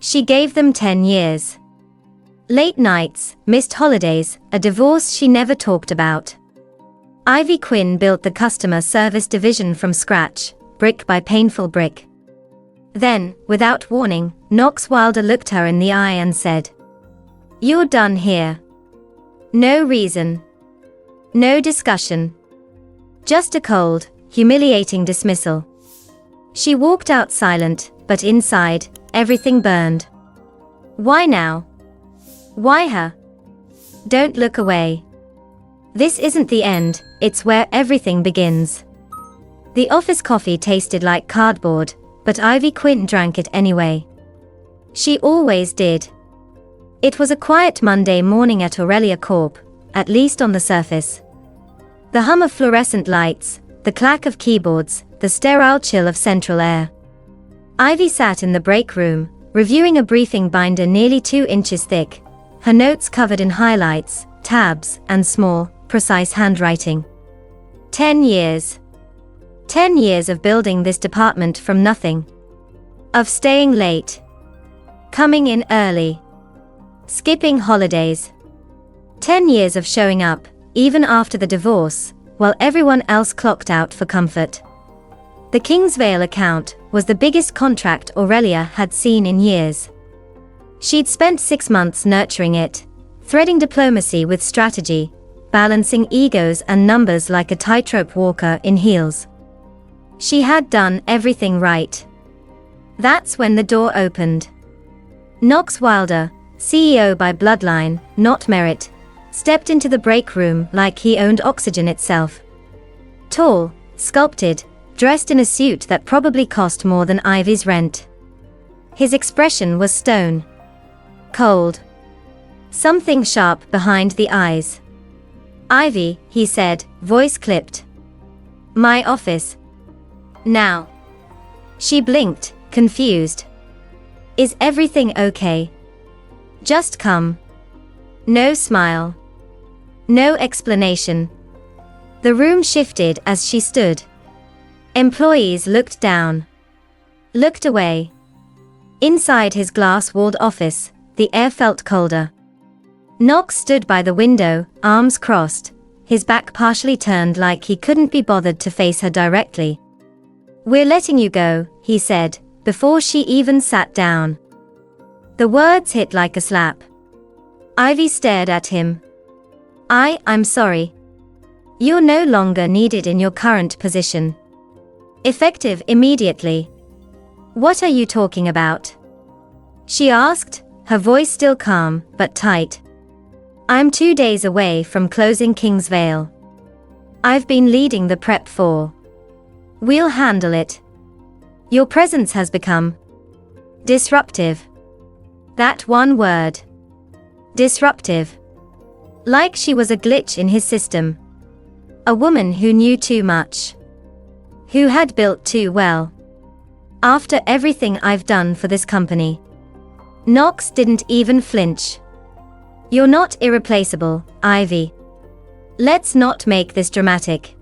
She gave them 10 years. Late nights, missed holidays, a divorce she never talked about. Ivy Quinn built the customer service division from scratch, brick by painful brick. Then, without warning, Knox Wilder looked her in the eye and said, "You're done here." No reason. No discussion. Just a cold, humiliating dismissal. She walked out silent, but inside, everything burned. Why now? Why her? Don't look away. This isn't the end, it's where everything begins. The office coffee tasted like cardboard, but Ivy Quinn drank it anyway. She always did. It was a quiet Monday morning at Aurelia Corp, at least on the surface. The hum of fluorescent lights, the clack of keyboards, the sterile chill of central air. Ivy sat in the break room, reviewing a briefing binder nearly 2 inches thick, her notes covered in highlights, tabs, and small, precise handwriting. 10 years. 10 years of building this department from nothing. Of staying late. Coming in early. Skipping holidays. 10 years of showing up, even after the divorce, while everyone else clocked out for comfort. The Kingsvale account was the biggest contract Aurelia had seen in years. She'd spent 6 months nurturing it, threading diplomacy with strategy, balancing egos and numbers like a tightrope walker in heels. She had done everything right. That's when the door opened. Knox Wilder, CEO by bloodline, not merit, stepped into the break room like he owned oxygen itself. Tall, sculpted, dressed in a suit that probably cost more than Ivy's rent. His expression was stone. Cold. Something sharp behind the eyes. "Ivy," he said, voice clipped. "My office. Now." She blinked, confused. "Is everything okay?" "Just come." No smile. No explanation. The room shifted as she stood. Employees looked down. Looked away. Inside his glass-walled office, the air felt colder. Knox stood by the window, arms crossed, his back partially turned like he couldn't be bothered to face her directly. "We're letting you go," he said, before she even sat down. The words hit like a slap. Ivy stared at him. I'm sorry. You're no longer needed in your current position. Effective immediately." "What are you talking about?" she asked, her voice still calm, but tight. "I'm 2 days away from closing Kingsvale. I've been leading the prep for. We'll handle it. Your presence has become disruptive." That one word. Disruptive. Like she was a glitch in his system. A woman who knew too much. Who had built too well. "After everything I've done for this company." Knox didn't even flinch. "You're not irreplaceable, Ivy. Let's not make this dramatic."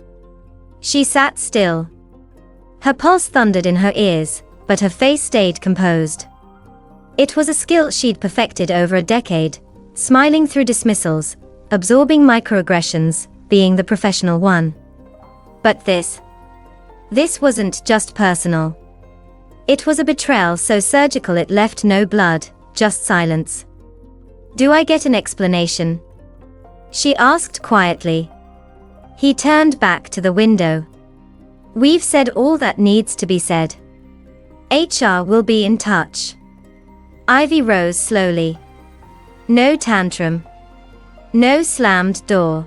She sat still. Her pulse thundered in her ears, but her face stayed composed. It was a skill she'd perfected over a decade, smiling through dismissals, absorbing microaggressions, being the professional one. But this wasn't just personal. It was a betrayal so surgical it left no blood, just silence. "Do I get an explanation?" she asked quietly. He turned back to the window. "We've said all that needs to be said. HR will be in touch." Ivy rose slowly. No tantrum. No slammed door.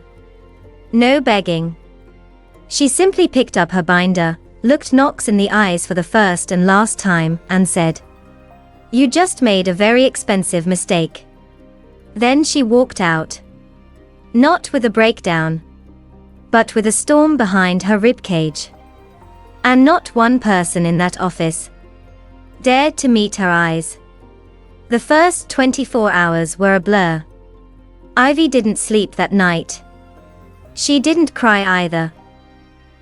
No begging. She simply picked up her binder, looked Knox in the eyes for the first and last time, and said, "You just made a very expensive mistake." Then she walked out. Not with a breakdown, but with a storm behind her ribcage. And not one person in that office dared to meet her eyes. The first 24 hours were a blur. Ivy didn't sleep that night. She didn't cry either.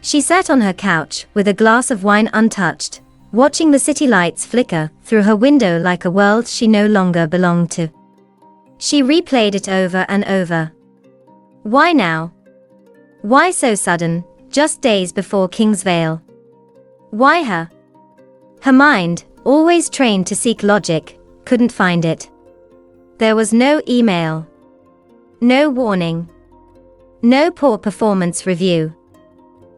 She sat on her couch with a glass of wine untouched, watching the city lights flicker through her window like a world she no longer belonged to. She replayed it over and over. Why now? Why so sudden, just days before Kingsvale? Why her? Her mind, always trained to seek logic, couldn't find it. There was no email. No warning. No poor performance review.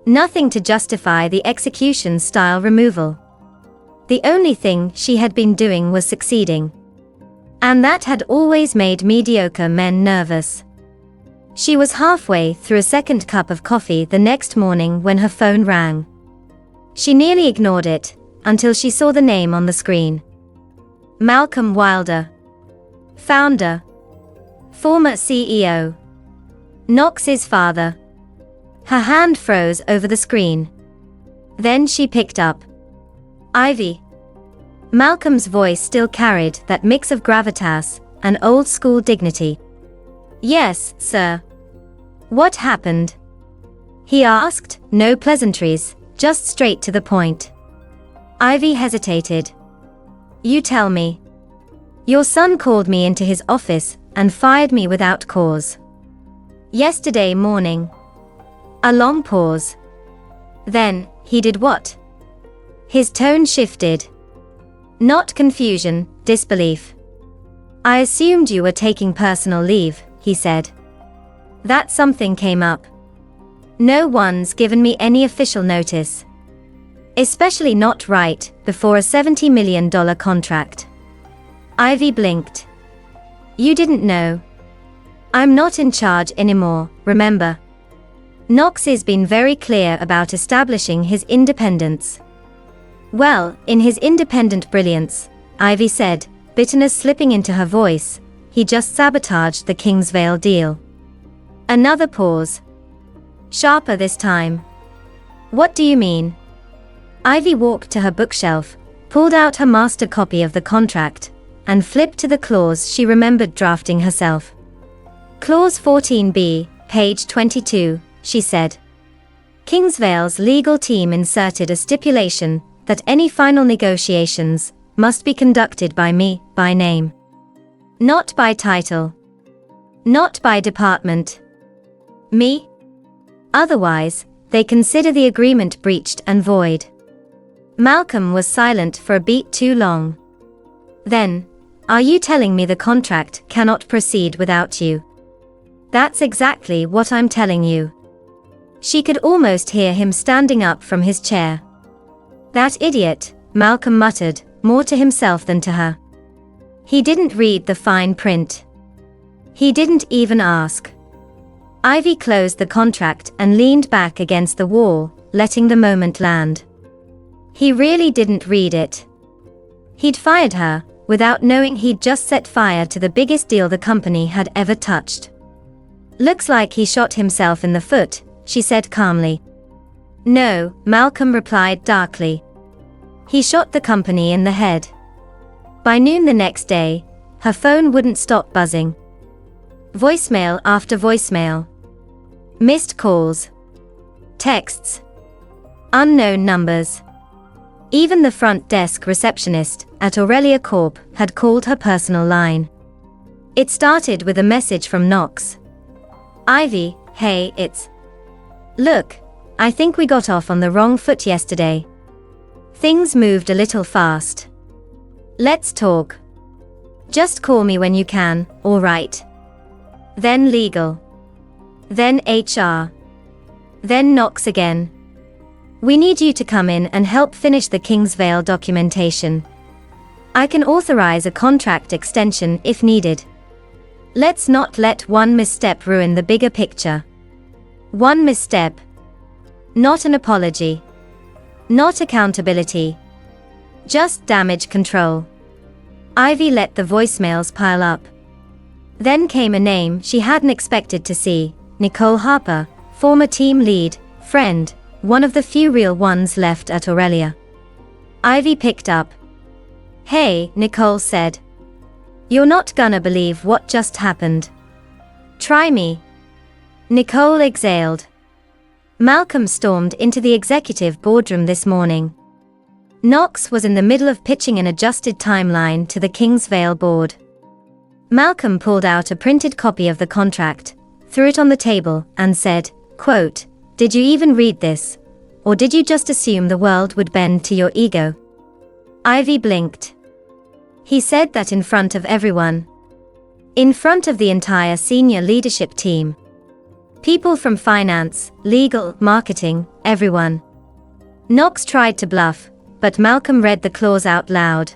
Nothing to justify the execution style removal. The only thing she had been doing was succeeding. And that had always made mediocre men nervous. She was halfway through a second cup of coffee the next morning when her phone rang. She nearly ignored it, until she saw the name on the screen. Malcolm Wilder. Founder. Former CEO. Knox's father. Her hand froze over the screen. Then she picked up. Ivy. Malcolm's voice still carried that mix of gravitas and old-school dignity. Yes, sir. What happened? He asked, no pleasantries, just straight to the point. Ivy hesitated. You tell me. Your son called me into his office and fired me without cause. Yesterday morning. A long pause. Then, he did what? His tone shifted. Not confusion, disbelief. I assumed you were taking personal leave, he said. That something came up. No one's given me any official notice. Especially not right before a $70 million contract. Ivy blinked. You didn't know. I'm not in charge anymore, remember? Knox has been very clear about establishing his independence. Well, in his independent brilliance, Ivy said, bitterness slipping into her voice, he just sabotaged the Kingsvale deal. Another pause. Sharper this time. What do you mean? Ivy walked to her bookshelf, pulled out her master copy of the contract, and flipped to the clause she remembered drafting herself. Clause 14b, page 22, she said. Kingsvale's legal team inserted a stipulation that any final negotiations must be conducted by me, by name. Not by title. Not by department. Me? Otherwise, they consider the agreement breached and void. Malcolm was silent for a beat too long. Then, are you telling me the contract cannot proceed without you? That's exactly what I'm telling you. She could almost hear him standing up from his chair. That idiot, Malcolm muttered, more to himself than to her. He didn't read the fine print. He didn't even ask. Ivy closed the contract and leaned back against the wall, letting the moment land. He really didn't read it. He'd fired her, without knowing he'd just set fire to the biggest deal the company had ever touched. Looks like he shot himself in the foot, she said calmly. No, Malcolm replied darkly. He shot the company in the head. By noon the next day, her phone wouldn't stop buzzing. Voicemail after voicemail. Missed calls. Texts. Unknown numbers. Even the front desk receptionist at Aurelia Corp had called her personal line. It started with a message from Knox. Ivy, hey, it's... Look, I think we got off on the wrong foot yesterday. Things moved a little fast. Let's talk. Just call me when you can, all right? Then legal. Then HR. Then Knox again. We need you to come in and help finish the Kingsvale documentation. I can authorize a contract extension if needed. Let's not let one misstep ruin the bigger picture. One misstep. Not an apology. Not accountability. Just damage control. Ivy let the voicemails pile up. Then came a name she hadn't expected to see, Nicole Harper, former team lead, friend, one of the few real ones left at Aurelia. Ivy picked up. Hey, Nicole said. You're not gonna believe what just happened. Try me. Nicole exhaled. Malcolm stormed into the executive boardroom this morning. Knox was in the middle of pitching an adjusted timeline to the Kingsvale board. Malcolm pulled out a printed copy of the contract, threw it on the table, and said, quote, "Did you even read this? Or did you just assume the world would bend to your ego?" Ivy blinked. He said that in front of everyone. In front of the entire senior leadership team. People from finance, legal, marketing, everyone. Knox tried to bluff, but Malcolm read the clause out loud.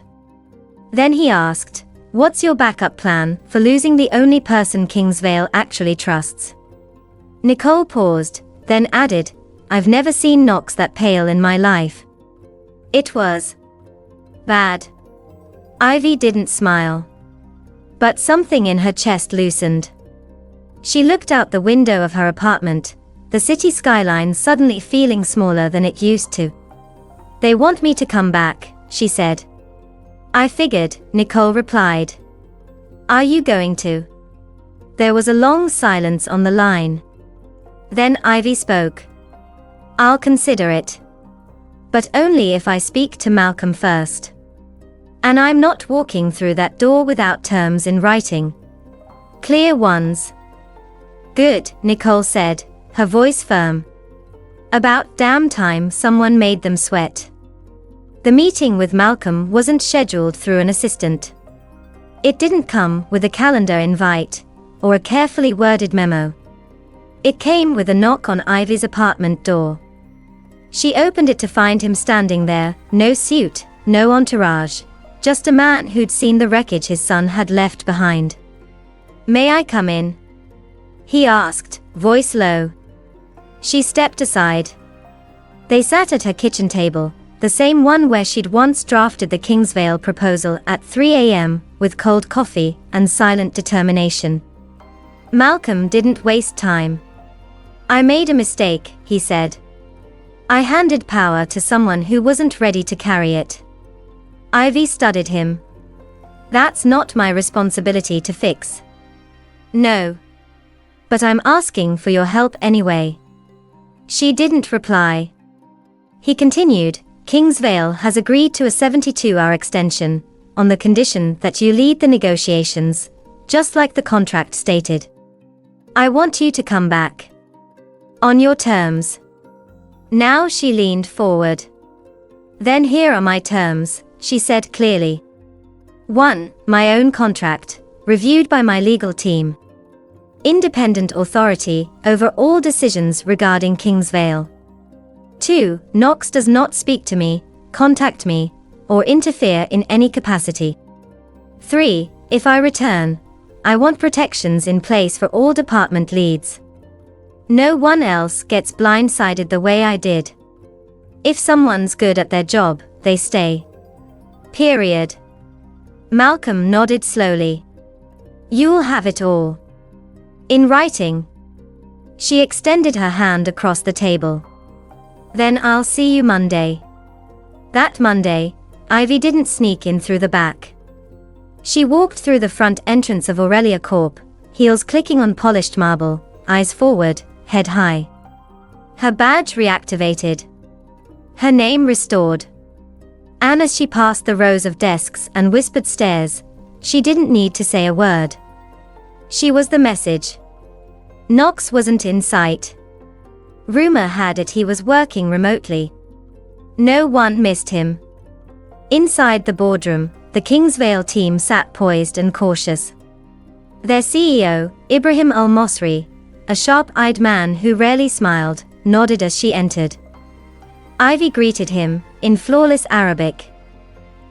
Then he asked, "What's your backup plan for losing the only person Kingsvale actually trusts?" Nicole paused, then added, "I've never seen Knox that pale in my life." It was bad. Ivy didn't smile. But something in her chest loosened. She looked out the window of her apartment, the city skyline suddenly feeling smaller than it used to. "They want me to come back," she said. "I figured," Nicole replied. "Are you going to?" There was a long silence on the line. Then Ivy spoke. "I'll consider it. But only if I speak to Malcolm first. And I'm not walking through that door without terms in writing. Clear ones." "Good," Nicole said, her voice firm. About damn time someone made them sweat. The meeting with Malcolm wasn't scheduled through an assistant. It didn't come with a calendar invite, or a carefully worded memo. It came with a knock on Ivy's apartment door. She opened it to find him standing there, no suit, no entourage, just a man who'd seen the wreckage his son had left behind. "May I come in?" he asked, voice low. She stepped aside. They sat at her kitchen table, the same one where she'd once drafted the Kingsvale proposal at 3 a.m., with cold coffee and silent determination. Malcolm didn't waste time. "I made a mistake," he said. "I handed power to someone who wasn't ready to carry it." Ivy studied him. "That's not my responsibility to fix." "No. But I'm asking for your help anyway." She didn't reply. He continued, "Kingsvale has agreed to a 72-hour extension, on the condition that you lead the negotiations, just like the contract stated. I want you to come back. On your terms." Now she leaned forward. "Then here are my terms," she said clearly. 1. My own contract, reviewed by my legal team. Independent authority over all decisions regarding Kingsvale. 2. Knox does not speak to me, contact me, or interfere in any capacity. 3. If I return, I want protections in place for all department leads. No one else gets blindsided the way I did. If someone's good at their job, they stay. Period. Malcolm nodded slowly. "You'll have it all. In writing." She extended her hand across the table. "Then I'll see you Monday." That Monday, Ivy didn't sneak in through the back. She walked through the front entrance of Aurelia Corp, heels clicking on polished marble, eyes forward, head high. Her badge reactivated. Her name restored. And as she passed the rows of desks and whispered stairs, she didn't need to say a word. She was the message. Knox wasn't in sight. Rumor had it he was working remotely. No one missed him. Inside the boardroom, the Kingsvale team sat poised and cautious. Their CEO, Ibrahim Al-Mosri, a sharp-eyed man who rarely smiled, nodded as she entered. Ivy greeted him, in flawless Arabic.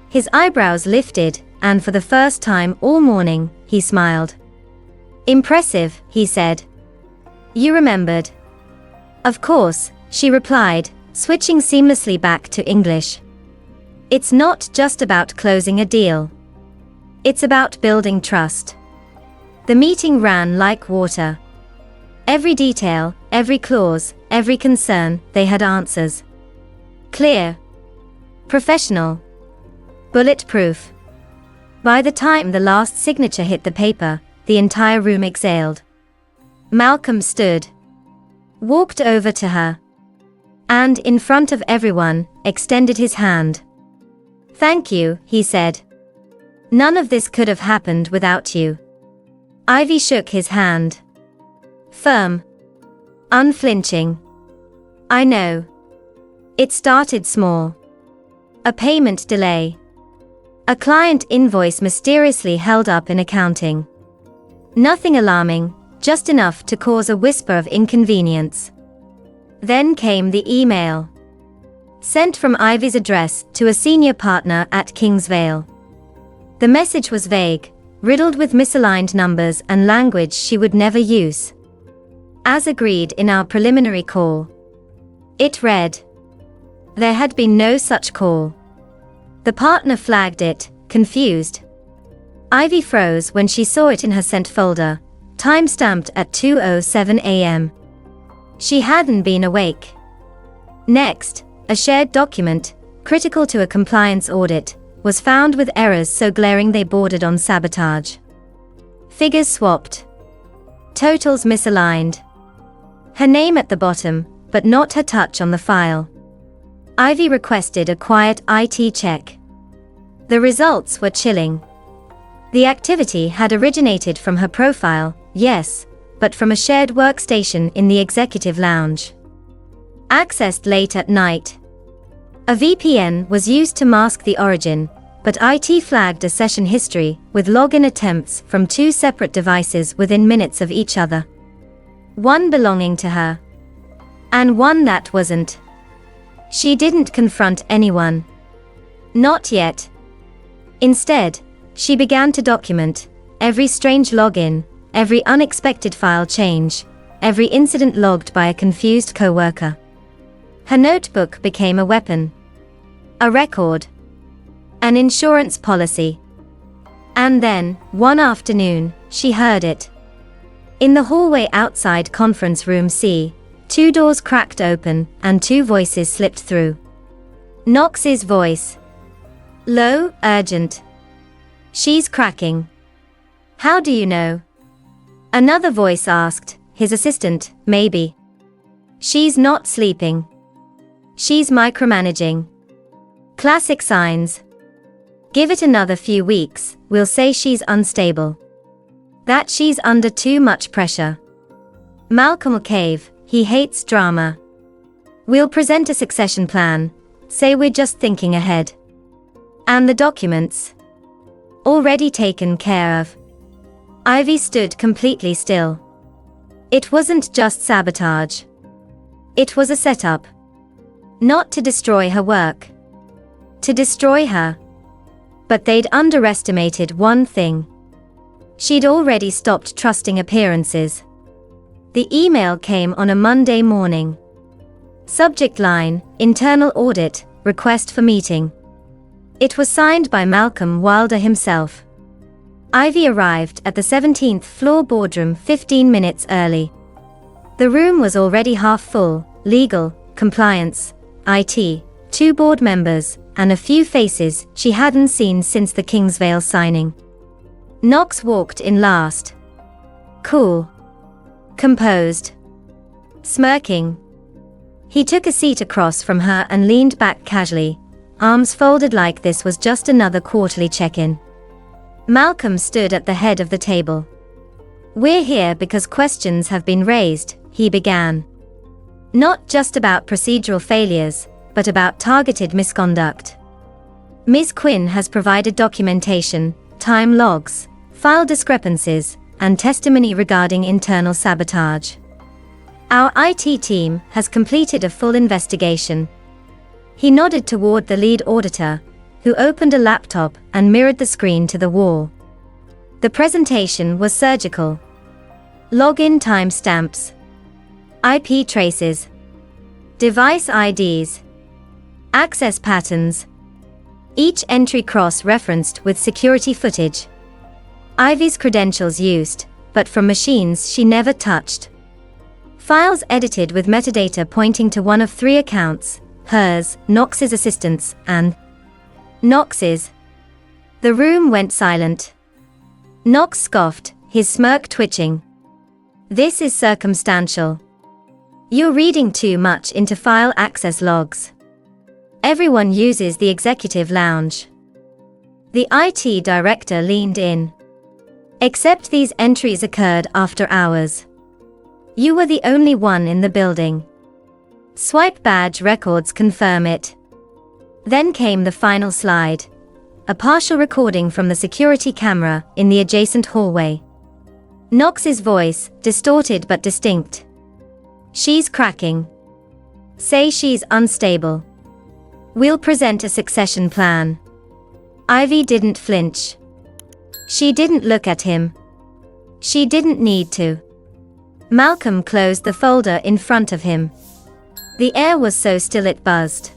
His eyebrows lifted, and for the first time all morning, he smiled. "Impressive," he said. "You remembered." "Of course," she replied, switching seamlessly back to English. "It's not just about closing a deal. It's about building trust." The meeting ran like water. Every detail, every clause, every concern, they had answers. Clear. Professional. Bulletproof. By the time the last signature hit the paper, the entire room exhaled. Malcolm stood. Walked over to her. And in front of everyone, extended his hand. "Thank you," he said. "None of this could have happened without you." Ivy shook his hand. Firm. Unflinching. "I know. It started small. A payment delay. A client invoice mysteriously held up in accounting. Nothing alarming, just enough to cause a whisper of inconvenience. Then came the email. Sent from Ivy's address to a senior partner at Kingsvale. The message was vague, riddled with misaligned numbers and language she would never use. As agreed in our preliminary call. It read. There had been no such call. The partner flagged it, confused. Ivy froze when she saw it in her sent folder, time-stamped at 2:07 a.m. She hadn't been awake. Next, a shared document, critical to a compliance audit, was found with errors so glaring they bordered on sabotage. Figures swapped. Totals misaligned. Her name at the bottom, but not her touch on the file. Ivy requested a quiet IT check. The results were chilling. The activity had originated from her profile, yes, but from a shared workstation in the executive lounge. Accessed late at night. A VPN was used to mask the origin, but IT flagged a session history with login attempts from two separate devices within minutes of each other. One belonging to her. And one that wasn't. She didn't confront anyone. Not yet. Instead, she began to document every strange login, every unexpected file change, every incident logged by a confused coworker. Her notebook became a weapon. A record. An insurance policy. And then, one afternoon, she heard it. In the hallway outside conference room C, two doors cracked open and two voices slipped through. Knox's voice. Low, urgent. She's cracking. How do you know? Another voice asked, his assistant, maybe. She's not sleeping. She's micromanaging. Classic signs. Give it another few weeks, we'll say she's unstable. That she's under too much pressure. Malcolm'll cave, he hates drama. We'll present a succession plan, say we're just thinking ahead. And the documents? Already taken care of. Ivy stood completely still. It wasn't just sabotage. It was a setup. Not to destroy her work. To destroy her. But they'd underestimated one thing. She'd already stopped trusting appearances. The email came on a Monday morning. Subject line, Internal Audit, Request for Meeting. It was signed by Malcolm Wilder himself. Ivy arrived at the 17th floor boardroom 15 minutes early. The room was already half full, legal, compliance, IT, two board members, and a few faces she hadn't seen since the Kingsvale signing. Knox walked in last. Cool. Composed. Smirking. He took a seat across from her and leaned back casually, arms folded like this was just another quarterly check-in. Malcolm stood at the head of the table. We're here because questions have been raised, he began. Not just about procedural failures, but about targeted misconduct. Ms. Quinn has provided documentation, time logs, file discrepancies, and testimony regarding internal sabotage. Our IT team has completed a full investigation. He nodded toward the lead auditor, who opened a laptop and mirrored the screen to the wall. The presentation was surgical. Login timestamps. IP traces. Device IDs. Access patterns. Each entry cross-referenced with security footage. Ivy's credentials used, but from machines she never touched. Files edited with metadata pointing to one of three accounts, hers, Knox's assistant's, and Knox's. The room went silent. Knox scoffed, his smirk twitching. This is circumstantial. You're reading too much into file access logs. Everyone uses the executive lounge. The IT director leaned in. Except these entries occurred after hours. You were the only one in the building. Swipe badge records confirm it. Then came the final slide. A partial recording from the security camera in the adjacent hallway. Knox's voice, distorted but distinct. She's cracking. Say she's unstable. We'll present a succession plan. Ivy didn't flinch. She didn't look at him. She didn't need to. Malcolm closed the folder in front of him. The air was so still it buzzed.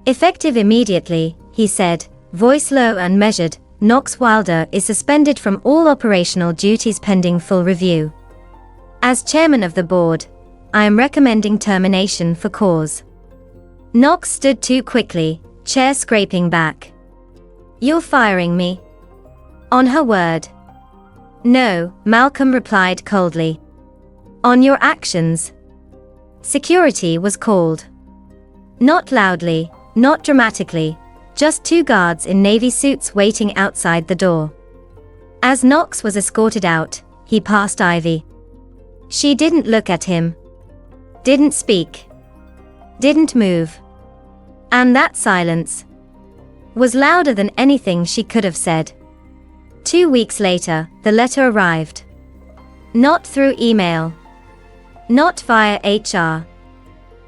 Effective immediately, he said, voice low and measured, Knox Wilder is suspended from all operational duties pending full review. As chairman of the board, I am recommending termination for cause. Knox stood too quickly, chair scraping back. You're firing me? On her word. No, Malcolm replied coldly. On your actions. Security was called. Not loudly, not dramatically, just 2 guards in navy suits waiting outside the door. As Knox was escorted out, he passed Ivy. She didn't look at him. Didn't speak. Didn't move. And that silence was louder than anything she could have said. 2 weeks later, the letter arrived. Not through email. Not via HR.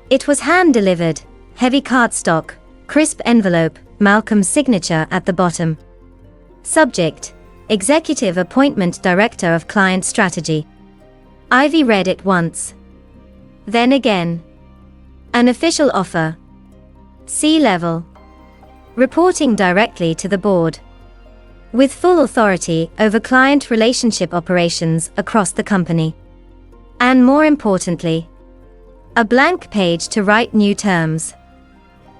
It was hand-delivered, heavy cardstock, crisp envelope, Malcolm's signature at the bottom. Subject: Executive Appointment Director of Client Strategy. Ivy read it once. Then again. An official offer. C-level. Reporting directly to the board. With full authority over client relationship operations across the company. And more importantly, a blank page to write new terms.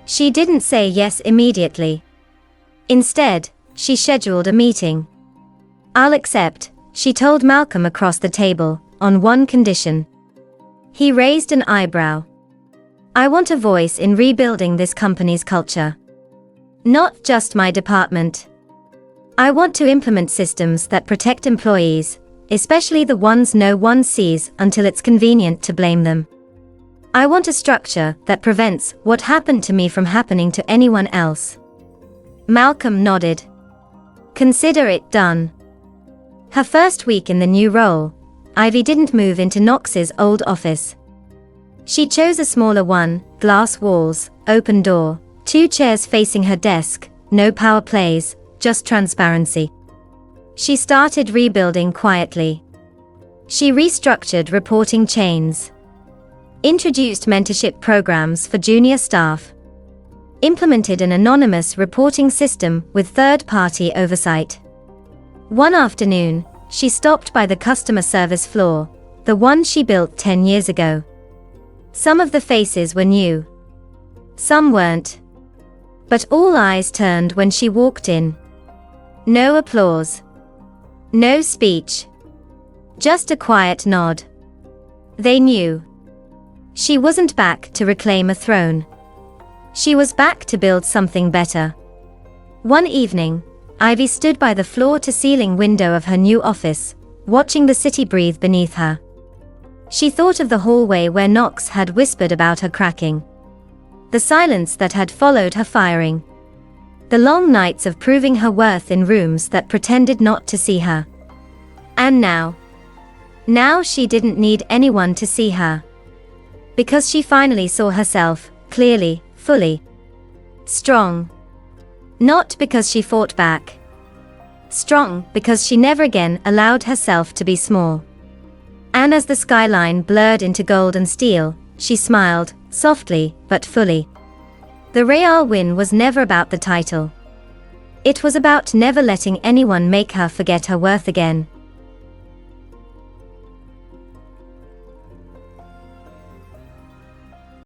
She didn't say yes immediately. Instead, she scheduled a meeting. I'll accept, she told Malcolm across the table, on one condition. He raised an eyebrow. I want a voice in rebuilding this company's culture. Not just my department. I want to implement systems that protect employees, especially the ones no one sees until it's convenient to blame them. I want a structure that prevents what happened to me from happening to anyone else. Malcolm nodded. Consider it done. Her first week in the new role, Ivy didn't move into Knox's old office. She chose a smaller one, glass walls, open door, 2 chairs facing her desk, no power plays, just transparency. She started rebuilding quietly. She restructured reporting chains. Introduced mentorship programs for junior staff. Implemented an anonymous reporting system with third-party oversight. One afternoon, she stopped by the customer service floor, the one she built 10 years ago. Some of the faces were new. Some weren't. But all eyes turned when she walked in. No applause. No speech. Just a quiet nod. They knew. She wasn't back to reclaim a throne. She was back to build something better. One evening, Ivy stood by the floor-to-ceiling window of her new office, watching the city breathe beneath her. She thought of the hallway where Knox had whispered about her cracking. The silence that had followed her firing. The long nights of proving her worth in rooms that pretended not to see her. And now she didn't need anyone to see her. Because she finally saw herself, clearly, fully. Strong. Not because she fought back. Strong because she never again allowed herself to be small. And as the skyline blurred into gold and steel, she smiled, softly, but fully. The Real win was never about the title. It was about never letting anyone make her forget her worth again.